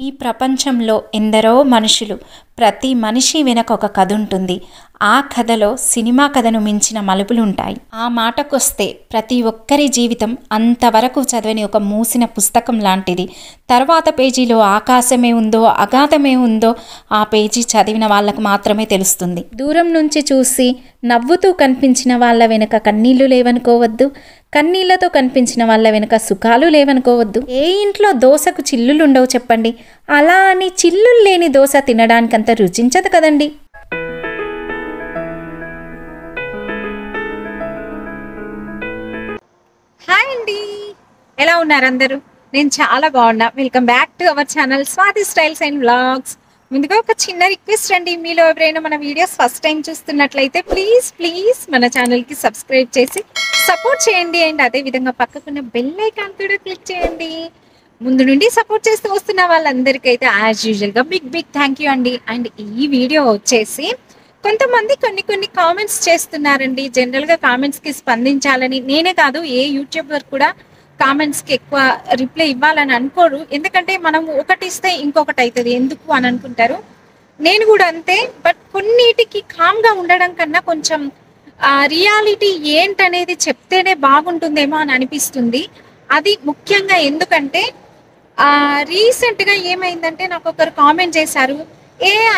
ఈ ప్రపంచంలో ఎందరో మనుషులు, ప్రతి మనిషి వెనక ఒక కథ ఉంటుంది. ఆ కథలో సినిమా కథను మించిన మలుపులుంటాయి. ఆ మాటకొస్తే ప్రతి ఒక్కరి జీవితం అంతవరకు చదవని ఒక మూసిన పుస్తకం లాంటిది. తర్వాత పేజీలో ఆకాశమే ఉందో అగాధమే ఉందో ఆ పేజీ చదివిన వాళ్ళకు మాత్రమే తెలుస్తుంది. దూరం నుంచి చూసి నవ్వుతూ కనిపించిన వాళ్ళ వెనుక కన్నీళ్లు లేవనుకోవద్దు, కన్నీళ్లతో కనిపించిన వాళ్ళ వెనుక సుఖాలు లేవనుకోవద్దు. ఏ ఇంట్లో దోశకు చిల్లులు ఉండవు చెప్పండి? అలా అని చిల్లులు లేని దోశ తినడానికంత రుచించదు కదండి. హాయ్ అండి, ఎలా ఉన్నారు అందరూ? నేను చాలా బాగున్నా. Welcome back to our channel Swathi styles and vlogs. ముందుగా ఒక చిన్న రిక్వెస్ట్ అండి, మీలో ఎవరైనా మన వీడియోస్ ఫస్ట్ టైం చూస్తున్నట్లయితే ప్లీజ్ మన ఛానల్కి సబ్స్క్రైబ్ చేసి సపోర్ట్ చేయండి. అండ్ అదేవిధంగా పక్కకున్న బెల్ ఐకాన్ కూడా క్లిక్ చేయండి. ముందు నుండి సపోర్ట్ చేస్తూ వస్తున్న వాళ్ళందరికైతే యాజ్ యూజువల్గా బిగ్ థ్యాంక్ యూ అండి. అండ్ ఈ వీడియో వచ్చేసి కొంతమంది కొన్ని కామెంట్స్ చేస్తున్నారండి. జనరల్గా కామెంట్స్కి స్పందించాలని నేనే కాదు, ఏ యూట్యూబర్ కూడా కామెంట్స్కి ఎక్కువ రిప్లై ఇవ్వాలని అనుకోరు. ఎందుకంటే మనం ఒకటి ఇస్తే ఇంకొకటి అవుతుంది ఎందుకు అని అనుకుంటారు. నేను కూడా అంతే. బట్ కొన్నిటికి కామ్గా ఉండడం కన్నా కొంచెం రియాలిటీ ఏంటనేది చెప్తేనే బాగుంటుందేమో అని అనిపిస్తుంది. అది ముఖ్యంగా ఎందుకంటే రీసెంట్గా ఏమైందంటే నాకు ఒకరు కామెంట్ చేశారు,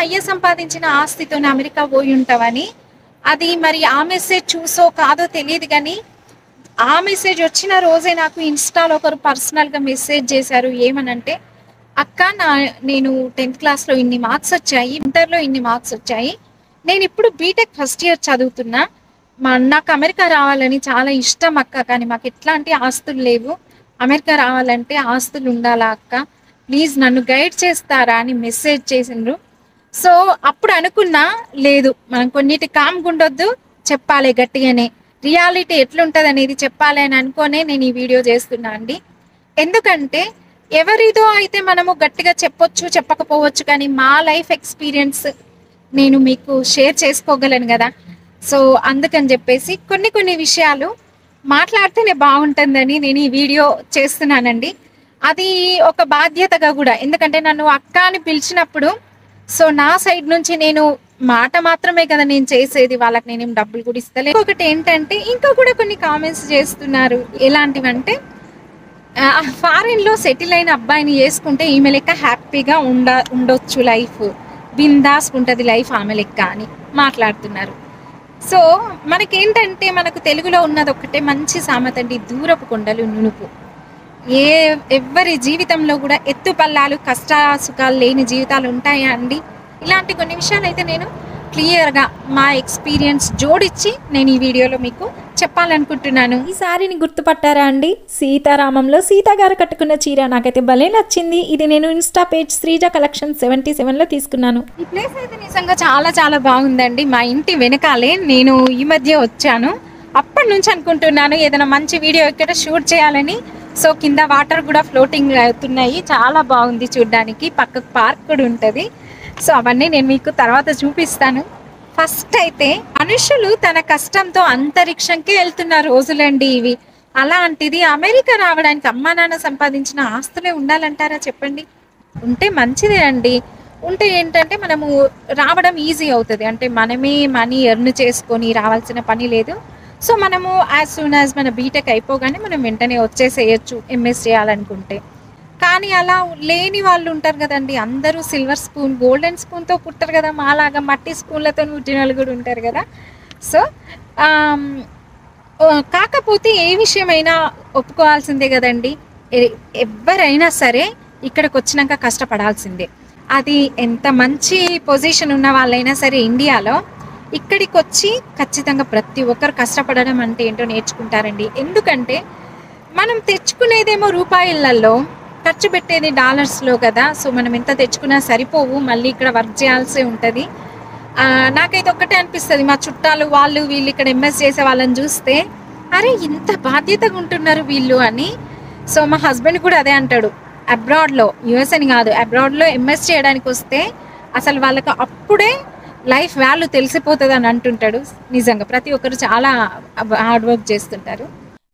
అయ్య సంపాదించిన ఆస్తితోనే అమెరికా పోయి ఉంటావని. అది మరి ఆ మెసేజ్ చూసో కాదో తెలియదు, కానీ ఆ మెసేజ్ వచ్చిన రోజే నాకు ఇన్స్టాలో ఒకరు పర్సనల్గా మెసేజ్ చేశారు. ఏమనంటే, అక్క నేను 10th క్లాస్లో ఇన్ని మార్క్స్ వచ్చాయి, ఇంటర్లో ఇన్ని మార్క్స్ వచ్చాయి, నేను ఇప్పుడు బీటెక్ ఫస్ట్ ఇయర్ చదువుతున్నా, నాకు అమెరికా రావాలని చాలా ఇష్టం అక్క, కానీ మాకు ఎట్లాంటి ఆస్తులు లేవు, అమెరికా రావాలంటే ఆస్తులు ఉండాలా అక్క, ప్లీజ్ నన్ను గైడ్ చేస్తారా అని మెసేజ్ చేసిండ్రు. సో అప్పుడు అనుకున్నా, లేదు మనం కొన్నిటి కామ్గా ఉండొద్దు, చెప్పాలి గట్టిగానే, రియాలిటీ ఎట్లుంటుంది అనేది చెప్పాలి అని అనుకోనే నేను ఈ వీడియో చేస్తున్నా అండి. ఎందుకంటే ఎవరిదో అయితే మనము గట్టిగా చెప్పొచ్చు చెప్పకపోవచ్చు, కానీ మా లైఫ్ ఎక్స్పీరియన్స్ నేను మీకు షేర్ చేసుకోగలను కదా. సో అందుకని చెప్పేసి కొన్ని విషయాలు మాట్లాడితేనే బాగుంటుందని నేను ఈ వీడియో చేస్తున్నానండి. అది ఒక బాధ్యతగా కూడా, ఎందుకంటే నన్ను అక్క అని పిలిచినప్పుడు సో నా సైడ్ నుంచి నేను మాట మాత్రమే కదా నేను చేసేది, వాళ్ళకి నేనేం డబ్బులు కూడా ఇస్తలేదు. ఒకటి ఏంటంటే ఇంకా కూడా కొన్ని కామెంట్స్ చేస్తున్నారు. ఎలాంటివంటే, ఫారిన్లో సెటిల్ అయిన అబ్బాయిని చేసుకుంటే ఈమె లెక్క హ్యాపీగా ఉండొచ్చు, లైఫ్ బిందాస్ ఉంటుంది లైఫ్ ఆమె లెక్క అని మాట్లాడుతున్నారు. సో మనకేంటంటే, మనకు తెలుగులో ఉన్నది ఒకటే మంచి సామెత అండి, దూరపు కొండలు నునుపు. ఎవ్వరి జీవితంలో కూడా ఎత్తు పల్లాలు కష్ట సుఖాలు లేని జీవితాలు ఉంటాయా అండి? ఇలాంటి కొన్ని విషయాలు అయితే నేను క్లియర్గా మా ఎక్స్పీరియన్స్ జోడించి నేను ఈ వీడియోలో మీకు చెప్పాలనుకుంటున్నాను. ఈ సారీని గుర్తుపట్టారా అండి? సీతారామంలో సీతా గారు కట్టుకున్న చీర నాకైతే భలే నచ్చింది. ఇది నేను ఇన్స్టా పేజ్ శ్రీజ కలెక్షన్ 77లో తీసుకున్నాను. ఈ ప్లేస్ అయితే నిజంగా చాలా బాగుందండి. మా ఇంటి వెనకాలే నేను ఈ మధ్య వచ్చాను. అప్పటి నుంచి అనుకుంటున్నాను ఏదైనా మంచి వీడియో ఇక్కడ షూట్ చేయాలని. సో కింద వాటర్ కూడా ఫ్లోటింగ్ అవుతున్నాయి, చాలా బాగుంది చూడడానికి. పక్కకు పార్క్ కూడా ఉంటుంది. సో అవన్నీ నేను మీకు తర్వాత చూపిస్తాను. ఫస్ట్ అయితే మనుషులు తన కష్టంతో అంతరిక్షంకి వెళ్తున్న రోజులండి ఇవి. అలాంటిది అమెరికా రావడానికి అమ్మా నాన్న సంపాదించిన ఆస్తులే ఉండాలంటారా చెప్పండి? ఉంటే మంచిదే అండి. ఉంటే ఏంటంటే మనము రావడం ఈజీ అవుతుంది. అంటే మనమే మనీ ఎర్న్ చేసుకొని రావాల్సిన పని లేదు. సో మనము యాజ్ సూన్ యాజ్ మన బీటెక్ అయిపోగానే మనం వెంటనే వచ్చేసేయచ్చు ఎంఎస్ చేయాలనుకుంటే. కానీ అలా లేని వాళ్ళు ఉంటారు కదండి, అందరూ సిల్వర్ స్పూన్ గోల్డెన్ స్పూన్తో పుట్టారు కదా, మాలాగా మట్టి స్పూన్లతో పుట్టిన వాళ్ళు కూడా ఉంటారు కదా. సో కాకపోతే ఏ విషయమైనా ఒప్పుకోవాల్సిందే కదండి, ఎవరైనా సరే ఇక్కడికి వచ్చినాక కష్టపడాల్సిందే. అది ఎంత మంచి పొజిషన్ ఉన్న వాళ్ళైనా సరే ఇండియాలో ఇక్కడికి వచ్చి ఖచ్చితంగా ప్రతి ఒక్కరు కష్టపడడం అంటే ఏంటో నేర్చుకుంటారండి. ఎందుకంటే మనం తెచ్చుకునేదేమో రూపాయలలో, ఖర్చు పెట్టేది డాలర్స్లో కదా. సో మనం ఎంత తెచ్చుకున్నా సరిపోవు, మళ్ళీ ఇక్కడ వర్క్ చేయాల్సి ఉంటుంది. నాకైతే ఒక్కటే అనిపిస్తుంది, మా చుట్టాలు వాళ్ళు వీళ్ళు ఇక్కడ ఎంఎస్ చేసే వాళ్ళని చూస్తే, అరే ఇంత బాధ్యతగా ఉంటున్నారు వీళ్ళు అని. సో మా హస్బెండ్ కూడా అదే అంటాడు, అబ్రాడ్లో, యుఎస్ అని కాదు, అబ్రాడ్లో ఎంఎస్ చేయడానికి వస్తే అసలు వాళ్ళకి అప్పుడే లైఫ్ వాల్యూ తెలిసిపోతుంది అని అంటుంటాడు. నిజంగా ప్రతి ఒక్కరు చాలా హార్డ్ వర్క్ చేస్తుంటారు.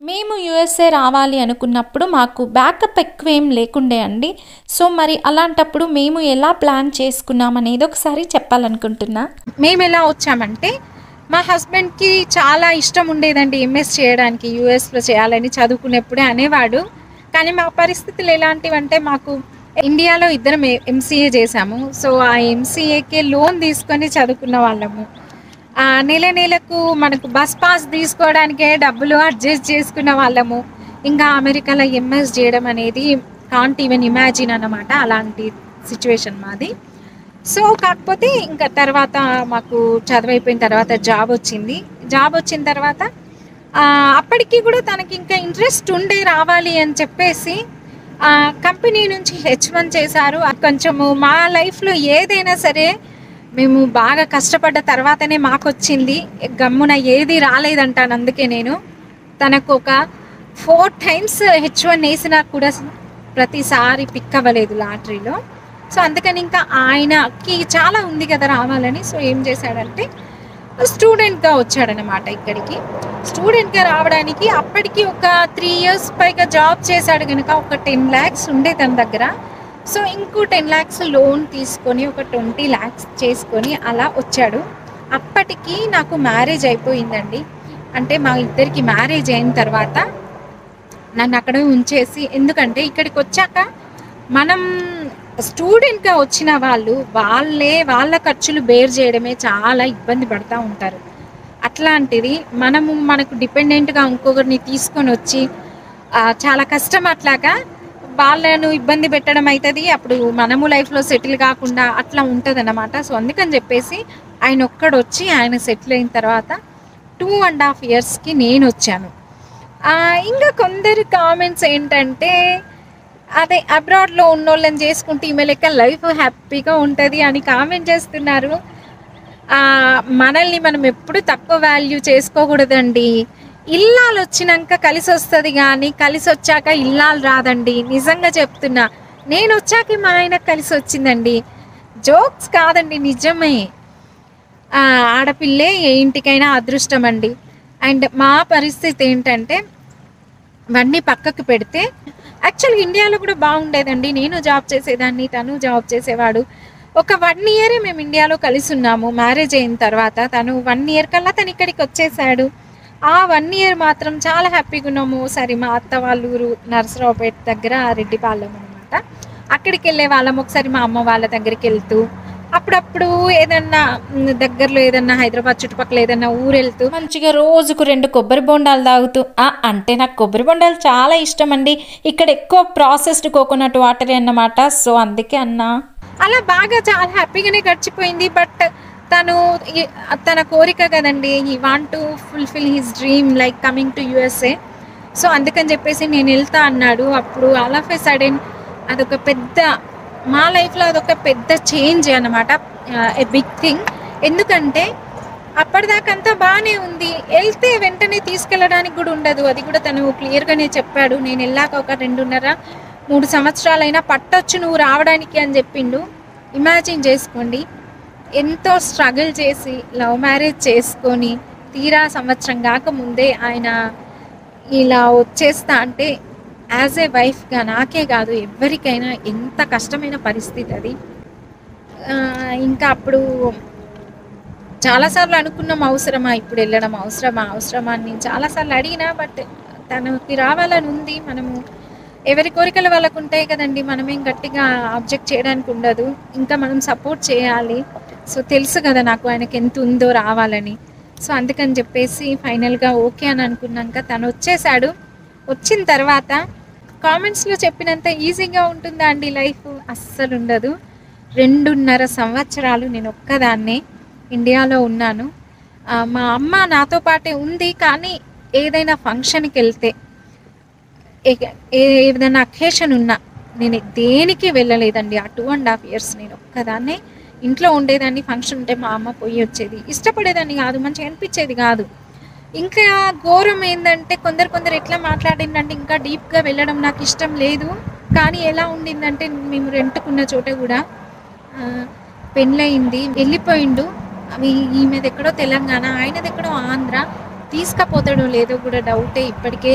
మేము యూఎస్ఏ రావాలి అనుకున్నప్పుడు మాకు బ్యాకప్ ఎక్కువేం లేకుండే అండి. సో మరి అలాంటప్పుడు మేము ఎలా ప్లాన్ చేసుకున్నాం అనేది ఒకసారి చెప్పాలనుకుంటున్నా. మేము ఎలా వచ్చామంటే మా హస్బెండ్కి చాలా ఇష్టం ఉండేదండి ఎంఎస్ చేయడానికి, యూఎస్లో చేయాలని చదువుకునేప్పుడే అనేవాడు. కానీ మా పరిస్థితులు ఎలాంటివంటే మాకు ఇండియాలో ఇద్దరం ఎంసీఏ చేసాము. సో ఆ ఎంసీఏకే లోన్ తీసుకొని చదువుకున్న వాళ్ళము. నెలకు మనకు బస్ పాస్ తీసుకోవడానికే డబ్బులు అడ్జస్ట్ చేసుకున్న వాళ్ళము. ఇంకా అమెరికాలో ఎంఎస్ చేయడం అనేది కాంట్ ఈవెన్ ఇమాజిన్ అన్నమాట. అలాంటి సిచ్యువేషన్ మాది. సో కాకపోతే ఇంకా తర్వాత మాకు చదువైపోయిన తర్వాత జాబ్ వచ్చింది. జాబ్ వచ్చిన తర్వాత అప్పటికి కూడా తనకి ఇంకా ఇంట్రెస్ట్ ఉండే రావాలి అని చెప్పేసి కంపెనీ నుంచి H1 చేశారు. కొంచెము మా లైఫ్లో ఏదైనా సరే మేము బాగా కష్టపడ్డ తర్వాతనే మాకు వచ్చింది, గమ్మున ఏది రాలేదంటాను. అందుకే నేను తనకు ఒక 4 times H1 వేసినా కూడా ప్రతిసారి పిక్ అవ్వలేదు లాటరీలో. సో అందుకని ఇంకా ఆయనకి చాలా ఉంది కదా రావాలని. సో ఏం చేశాడంటే స్టూడెంట్గా వచ్చాడనమాట ఇక్కడికి. స్టూడెంట్గా రావడానికి అప్పటికి ఒక 3 years పైగా జాబ్ చేశాడు కనుక ఒక 10 lakhs ఉండే తన దగ్గర. సో ఇంకో 10 lakhs లోన్ తీసుకొని ఒక 20 lakhs చేసుకొని అలా వచ్చాడు. అప్పటికి నాకు మ్యారేజ్ అయిపోయిందండి. అంటే మా ఇద్దరికి మ్యారేజ్ అయిన తర్వాత నన్ను అక్కడ ఉంచేసి, ఎందుకంటే ఇక్కడికి వచ్చాక మనం స్టూడెంట్గా వచ్చిన వాళ్ళ ఖర్చులు బేర్ చేయడమే చాలా ఇబ్బంది పడుతూ ఉంటారు. అట్లాంటిది మనకు డిపెండెంట్గా ఇంకొకరిని తీసుకొని వచ్చి చాలా కష్టం. అట్లాగా వాళ్ళను ఇబ్బంది పెట్టడం అవుతుంది. అప్పుడు మనము లైఫ్లో సెటిల్ కాకుండా అట్లా ఉంటుంది అన్నమాట. సో అందుకని చెప్పేసి ఆయన ఒక్కడొచ్చి ఆయన సెటిల్ అయిన తర్వాత 2.5 yearsకి నేను వచ్చాను. ఇంకా కొందరు కామెంట్స్ ఏంటంటే అదే అబ్రాడ్లో ఉన్నోళ్ళని చేసుకుంటే ఈమె లెక్క లైఫ్ హ్యాపీగా ఉంటుంది అని కామెంట్ చేస్తున్నారు. మనల్ని మనం ఎప్పుడు తక్కువ వాల్యూ చేసుకోకూడదండి. ఇల్లాలు వచ్చినాక కలిసి వస్తుంది, కానీ కలిసి వచ్చాక ఇల్లాలు రాదండి. నిజంగా చెప్తున్నా, నేను వచ్చాక మా ఆయనకు కలిసి వచ్చిందండి. జోక్స్ కాదండి, నిజమే. ఆడపిల్లే ఏ ఇంటికైనా అదృష్టం అండి. అండ్ మా పరిస్థితి ఏంటంటే ఇవన్నీ పక్కకు పెడితే యాక్చువల్గా ఇండియాలో కూడా బాగుండేదండి. నేను జాబ్ చేసేదాన్ని, తను జాబ్ చేసేవాడు. ఒక 1 year మేము ఇండియాలో కలిసి ఉన్నాము. మ్యారేజ్ అయిన తర్వాత తను 1 year కల్లా తను ఇక్కడికి వచ్చేసాడు. ఆ 1 year మాత్రం చాలా హ్యాపీగా ఉన్నాము. సరే, మా అత్త వాళ్ళ ఊరు నరసరావుపేట దగ్గర రెడ్డిపాలెం అనమాట. అక్కడికి వెళ్ళే వాళ్ళం. ఒకసారి మా అమ్మ వాళ్ళ దగ్గరికి వెళ్తూ, అప్పుడప్పుడు ఏదన్నా దగ్గరలో ఏదన్నా హైదరాబాద్ చుట్టుపక్కల ఏదన్నా ఊరు వెళ్తూ మంచిగా రోజుకు 2 కొబ్బరి బొండాలు తాగుతూ, అంటే నాకు కొబ్బరి బొండాలు చాలా ఇష్టం అండి. ఇక్కడ ఎక్కువ ప్రాసెస్డ్ కోకోనట్ వాటరే అన్నమాట. సో అందుకే అన్నా అలా బాగా చాలా హ్యాపీగానే గడిచిపోయింది. బట్ తన కోరిక కదండి, he want to fulfil his dream like coming to USA. So అందుకని చెప్పేసి నేను వెళ్తా అన్నాడు. అప్పుడు ఆల్ ఆఫ్ ఎ సడెన్ అదొక పెద్ద, మా లైఫ్లో అదొక పెద్ద చేంజ్ అనమాట, ఎ బిగ్ థింగ్. ఎందుకంటే అప్పటిదాకంతా బాగానే ఉంది, వెళ్తే వెంటనే తీసుకెళ్ళడానికి కూడా ఉండదు. అది కూడా తను క్లియర్గానే చెప్పాడు. నేను వెళ్ళాక ఒక 2.5-3 సంవత్సరాలైనా పట్టొచ్చు నువ్వు రావడానికి అని చెప్పిండు. ఇమాజిన్ చేసుకోండి, ఎంతో స్ట్రగుల్ చేసి లవ్ మ్యారేజ్ చేసుకొని తీరా సంవత్సరం కాకముందే ఆయన ఇలా వచ్చేస్తా అంటే యాజ్ ఏ వైఫ్గా నాకే కాదు ఎవరికైనా ఎంత కష్టమైన పరిస్థితి అది. ఇంకా అప్పుడు చాలాసార్లు అనుకున్నాం, అవసరమా ఇప్పుడు వెళ్ళడం, అవసరమా అని నేను చాలాసార్లు అడిగినా. బట్ తనకి రావాలని ఉంది. మనము ఎవరి కోరికలు వాళ్ళకు ఉంటాయి కదండి, మనమేం గట్టిగా ఆబ్జెక్ట్ చేయడానికి ఉండదు. ఇంకా మనం సపోర్ట్ చేయాలి. సో తెలుసు కదా నాకు ఆయనకి ఎంత ఉందో రావాలని. సో అందుకని చెప్పేసి ఫైనల్గా ఓకే అని అనుకున్నాక తను వచ్చేసాడు. వచ్చిన తర్వాత కామెంట్స్లో చెప్పినంత ఈజీగా ఉంటుందా అండి లైఫ్? అస్సలు ఉండదు. 2.5 సంవత్సరాలు నేను ఒక్కదాన్నే ఇండియాలో ఉన్నాను. మా అమ్మ నాతో పాటే ఉంది. కానీ ఏదైనా ఫంక్షన్కి వెళ్తే, ఏదైనా అకేషన్ ఉన్నా నేను దేనికి వెళ్ళలేదండి. ఆ 2.5 years నేను ఒక్కదాన్నే ఇంట్లో ఉండేదాన్ని. ఫంక్షన్ ఉంటే మా అమ్మ పోయి వచ్చేది. ఇష్టపడేదాన్ని కాదు, మంచిగా అనిపించేది కాదు. ఇంకా ఘోరం ఏంటంటే కొందరు ఎట్లా మాట్లాడిందంటే ఇంకా డీప్గా వెళ్ళడం నాకు ఇష్టం లేదు. కానీ ఎలా ఉండిందంటే మేము రెంట్కున్న చోట కూడా పెళ్ళయింది, వెళ్ళిపోయిండు. ఈమెది ఎక్కడో తెలంగాణ, ఆయనది ఎక్కడో ఆంధ్ర. తీసుకపోతాడో లేదో కూడా డౌటే. ఇప్పటికే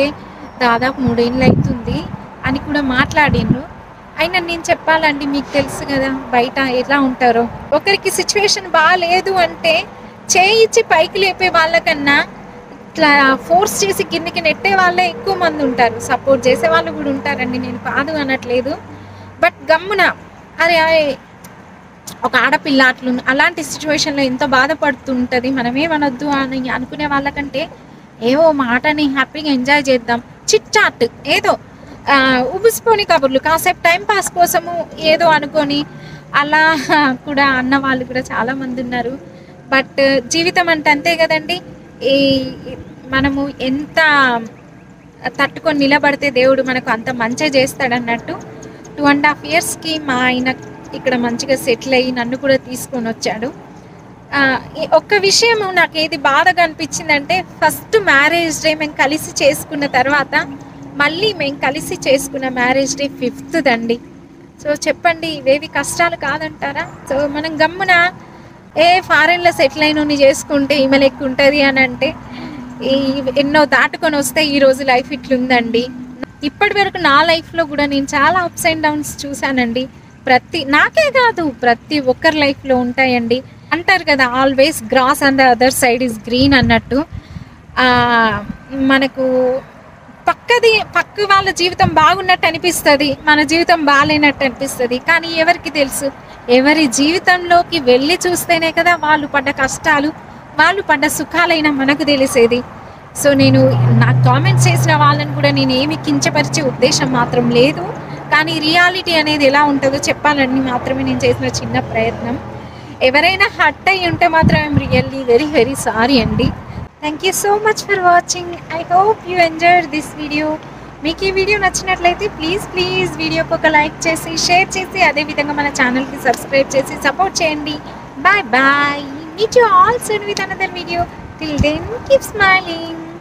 దాదాపు 3 ఏళ్ళు అవుతుంది అని కూడా మాట్లాడిండ్రు. అయినా నేను చెప్పాలండి, మీకు తెలుసు కదా బయట ఎలా ఉంటారో. ఒకరికి సిచ్యువేషన్ బాగాలేదు అంటే చేయించి పైకి లేపే వాళ్ళకన్నా ఇట్లా ఫోర్స్ చేసి కిందికి నెట్టే వాళ్ళే ఎక్కువ మంది ఉంటారు. సపోర్ట్ చేసే వాళ్ళు కూడా ఉంటారండి, నేను కాదు అనట్లేదు. బట్ గమ్మున అరే ఒక ఆడపిల్ల అలాంటి సిచ్యువేషన్లో ఎంత బాధపడుతుంటుంది. మనమేమనొద్దు అని అనుకునే వాళ్ళకంటే ఏవో మాటని హ్యాపీగా ఎంజాయ్ చేద్దాం, చిట్ చాట్ ఏదో ఉబుసిపోని కబుర్లు, కాసేపు టైం పాస్ కోసము ఏదో అనుకొని అలా కూడా అన్న వాళ్ళు కూడా చాలామంది ఉన్నారు. బట్ జీవితం అంటే అంతే కదండి. ఈ మనము ఎంత తట్టుకొని నిలబడితే దేవుడు మనకు అంత మంచి చేస్తాడన్నట్టు 2.5 yearsకి మా ఆయన ఇక్కడ మంచిగా సెటిల్ అయ్యి నన్ను కూడా తీసుకొని వచ్చాడు. ఒక్క విషయం నాకు ఏది బాధగా అనిపించిందంటే, ఫస్ట్ మ్యారేజ్ డే మేము కలిసి చేసుకున్న తర్వాత మళ్ళీ మేము కలిసి చేసుకున్న మ్యారేజ్ డే 5th అండి. సో చెప్పండి, ఇవేవి కష్టాలు కాదంటారా? సో మనం గమ్మున ఫారెన్లో సెటిల్ అయిన చేసుకుంటే ఈమె లెక్క ఉంటుంది అని అంటే ఎన్నో దాటుకొని వస్తే ఈరోజు లైఫ్ ఇట్లుందండి. ఇప్పటి వరకు నా లైఫ్లో కూడా నేను చాలా అప్స్ అండ్ డౌన్స్ చూశానండి. నాకే కాదు ప్రతి ఒక్కరి లైఫ్లో ఉంటాయండి. అంటారు కదా, always grass on the other side is green అన్నట్టు. మనకు పక్క వాళ్ళ జీవితం బాగున్నట్టు అనిపిస్తుంది, మన జీవితం బాగాలేనట్టు అనిపిస్తుంది. కానీ ఎవరికి తెలుసు? ఎవరి జీవితంలోకి వెళ్ళి చూస్తేనే కదా వాళ్ళు పడ్డ కష్టాలు, వాళ్ళు పడ్డ సుఖాలైనా మనకు తెలిసేది. సో నేను నాకు కామెంట్స్ చేసిన వాళ్ళని కూడా నేను ఏమి కించపరిచే ఉద్దేశం మాత్రం లేదు. కానీ రియాలిటీ అనేది ఎలా ఉంటుందో చెప్పాలని మాత్రమే నేను చేసిన చిన్న ప్రయత్నం. ఎవరైనా హర్ట్ అయ్యి ఉంటే మాత్రం I'm really very very sorry అండి. Thank you so much for watching. I hope you enjoyed this video. మీకు ఈ వీడియో నచ్చినట్లయితే ప్లీజ్ వీడియోకి ఒక లైక్ చేసి, షేర్ చేసి, అదేవిధంగా మన ఛానల్కి సబ్స్క్రైబ్ చేసి సపోర్ట్ చేయండి. Bye bye. Meet you all soon with another video. Till then, keep smiling.